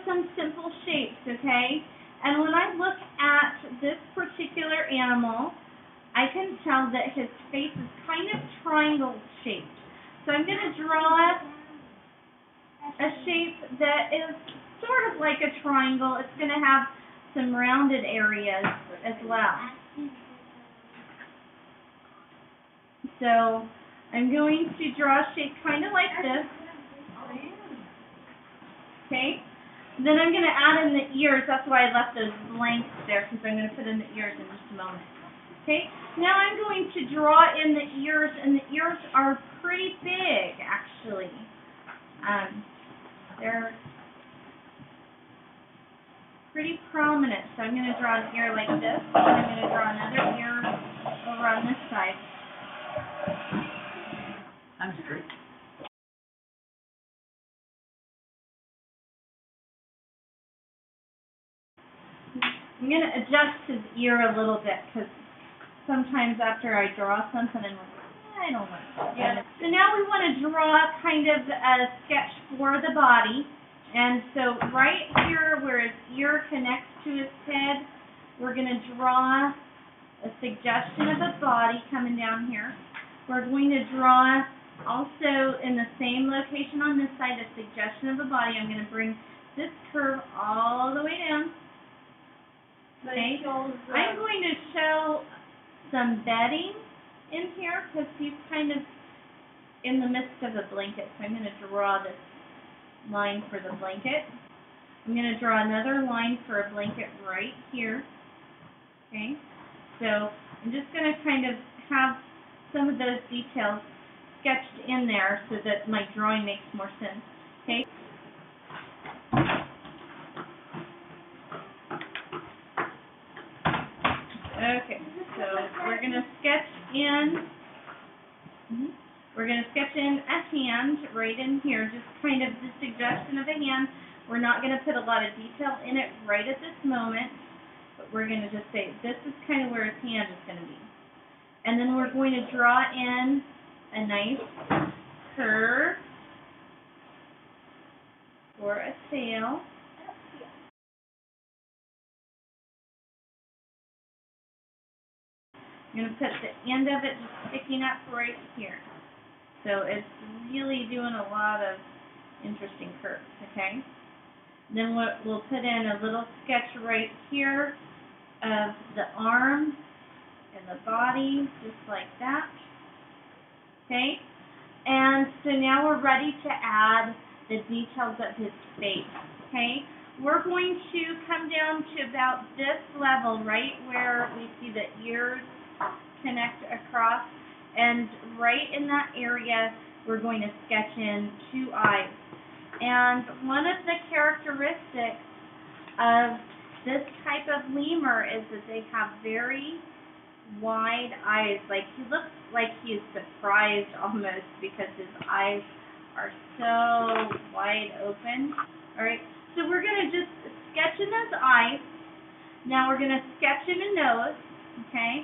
some simple shapes, okay? And when I look at this particular animal, I can tell that his face is kind of triangle shaped. So I'm going to draw a shape that is sort of like a triangle. It's going to have some rounded areas as well. So I'm going to draw a shape kind of like this. Okay? Then I'm going to add in the ears. That's why I left those blanks there, because I'm going to put in the ears in just a moment. Okay? Now I'm going to draw in the ears, and the ears are pretty big, actually. They're pretty prominent. So I'm going to draw an ear like this, and I'm going to draw another ear over on this side. I'm straight. I'm going to adjust his ear a little bit, because sometimes after I draw something, I'm like, I don't want to. Yeah. So now we want to draw kind of a sketch for the body. And so right here where his ear connects to his head, we're going to draw a suggestion of a body coming down here. We're going to draw also in the same location on this side a suggestion of a body. I'm going to bring this curve all the way down. Okay. I'm going to show some bedding in here because he's kind of in the midst of a blanket. So I'm going to draw this line for the blanket. I'm going to draw another line for a blanket right here. Okay. So I'm just going to kind of have some of those details sketched in there so that my drawing makes more sense. Okay. Okay, so we're going to sketch in, a hand right in here, just kind of the suggestion of a hand. We're not going to put a lot of detail in it right at this moment, but we're going to just say this is kind of where his hand is going to be. And then we're going to draw in a nice curve for a tail. I'm going to put the end of it just sticking up right here. So it's really doing a lot of interesting curves, okay? Then we'll put in a little sketch right here of the arm and the body, just like that. Okay? And so now we're ready to add the details of his face, okay? We're going to come down to about this level, right where we see the ears connect across, and right in that area we're going to sketch in two eyes. And one of the characteristics of this type of lemur is that they have very wide eyes. Like, he looks like he is surprised almost because his eyes are so wide open. Alright, so we're going to just sketch in those eyes. Now we're going to sketch in a nose, okay?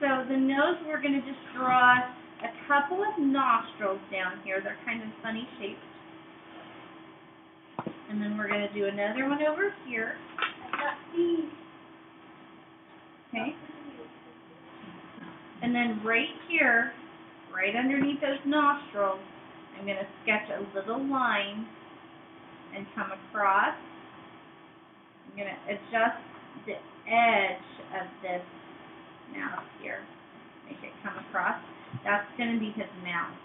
So the nose, we're going to just draw a couple of nostrils down here. They're kind of funny shaped. And then we're going to do another one over here. Okay. And then right here, right underneath those nostrils, I'm going to sketch a little line and come across. I'm going to adjust the edge of this mouth here. Make it come across. That's going to be his mouth.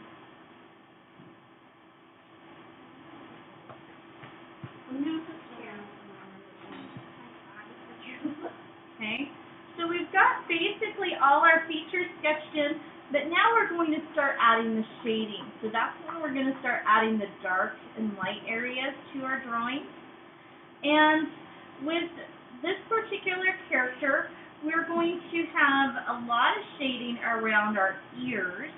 Okay, so we've got basically all our features sketched in, but now we're going to start adding the shading. So that's when we're going to start adding the dark and light areas to our drawing. And with this particular character, we're going to have a lot of shading around our ears.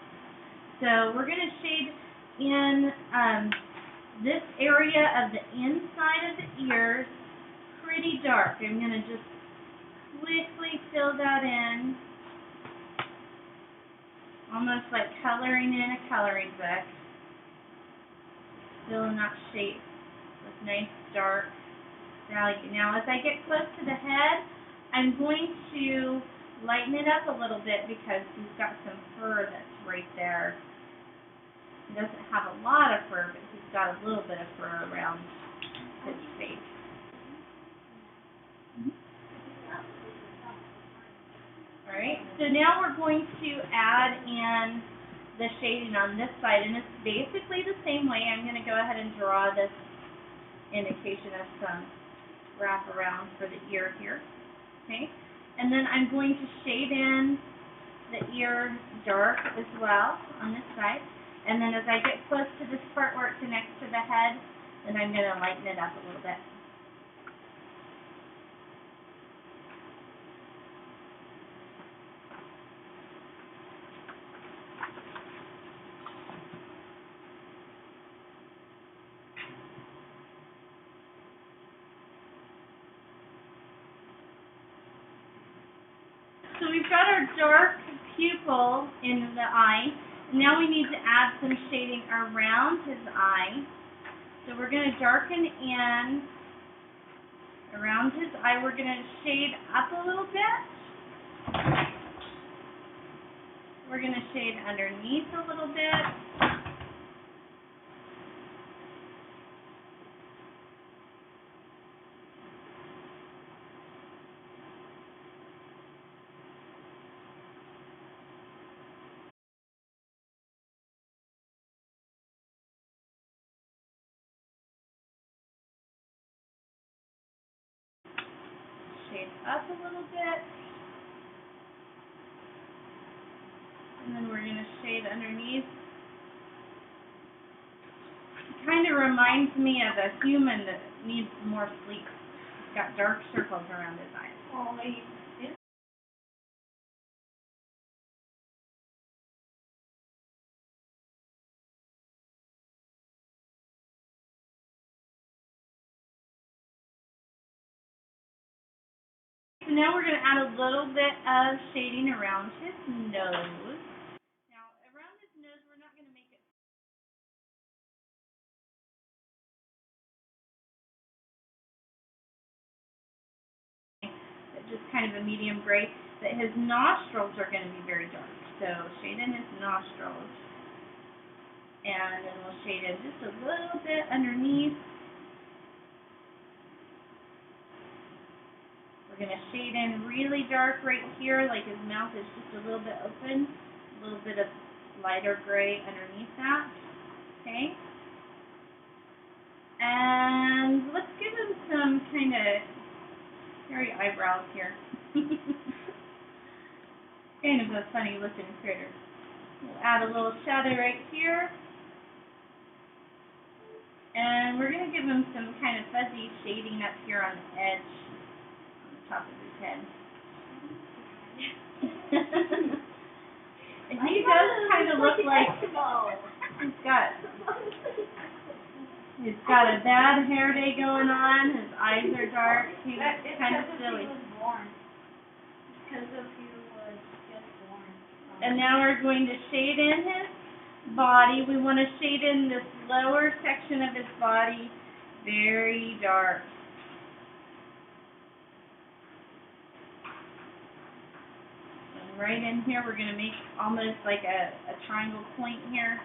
So we're going to shade in this area of the inside of the ears pretty dark. I'm going to just quickly fill that in, almost like coloring in a coloring book. Fill in that shape with nice dark value. Now, as I get close to the head, I'm going to lighten it up a little bit because he's got some fur that's right there. He doesn't have a lot of fur, but he's got a little bit of fur around his face. Alright, so now we're going to add in the shading on this side, and it's basically the same way. I'm going to go ahead and draw this indication of some wraparound for the ear here. Okay, and then I'm going to shade in the ear dark as well on this side. And then as I get close to this part where it connects to the head, then I'm going to lighten it up a little bit. So we've got our dark pupil in the eye. Now we need to add some shading around his eye. So we're going to darken in around his eye. We're going to shade up a little bit. We're going to shade underneath a little bit. Shade up a little bit, and then we're going to shade underneath. It kind of reminds me of a human that needs more sleep. He's got dark circles around his eyes. Oh, So now we're going to add a little bit of shading around his nose. Now, around his nose, we're not going to make it just kind of a medium gray, but his nostrils are going to be very dark. So shade in his nostrils. And then we'll shade in just a little bit underneath. We're going to shade in really dark right here, like his mouth is just a little bit open. A little bit of lighter gray underneath that. Okay? And let's give him some kind of hairy eyebrows here. Kind of a funny looking critter. We'll add a little shadow right here. And we're going to give him some kind of fuzzy shading up here on the edge, on the top of his head. He does kind of look like he's got a bad hair day going on. His eyes are dark. He's kind of silly. Because of he was just born. And now we're going to shade in his body. We want to shade in this lower section of his body very dark. And right in here, we're going to make almost like a triangle point here.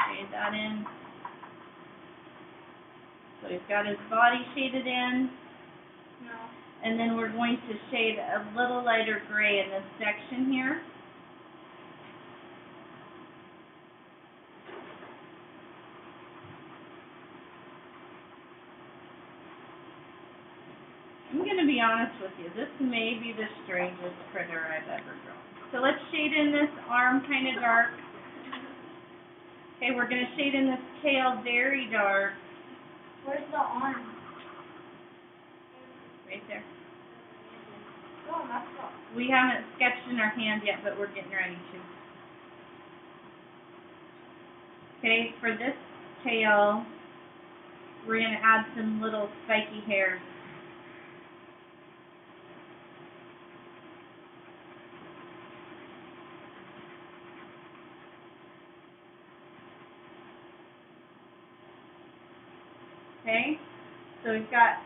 Shade that in. So we've got his body shaded in. No. And then we're going to shade a little lighter gray in this section here. I'm going to be honest with you, this may be the strangest critter I've ever drawn. So let's shade in this arm kind of dark. Okay, we're going to shade in this tail very dark. Where's the arm? Right there. Oh, that's not. We haven't sketched in our hand yet, but we're getting ready to. Okay, for this tail, we're going to add some little spiky hairs. Okay, So we've got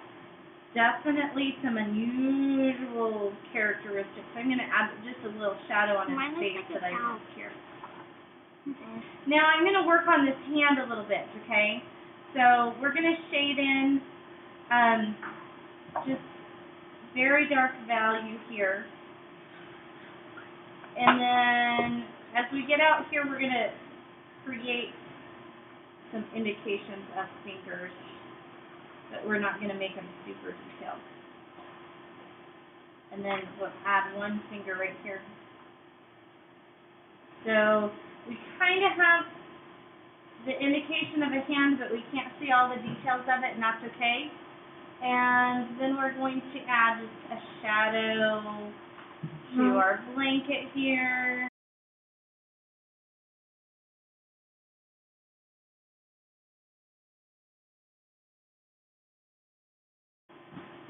definitely some unusual characteristics. I'm going to add just a little shadow on his face that I left here. Now I'm going to work on this hand a little bit, okay? So we're going to shade in just very dark value here. And then as we get out here, we're going to create some indications of fingers, but we're not going to make them super detailed. And then we'll add one finger right here. So we kind of have the indication of a hand, but we can't see all the details of it, and that's okay. And then we're going to add just a shadow to our blanket here.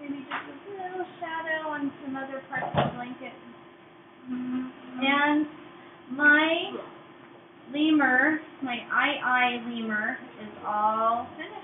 Maybe just a little shadow on some other parts of the blanket. And my lemur, my Aye-Aye Lemur, is all finished.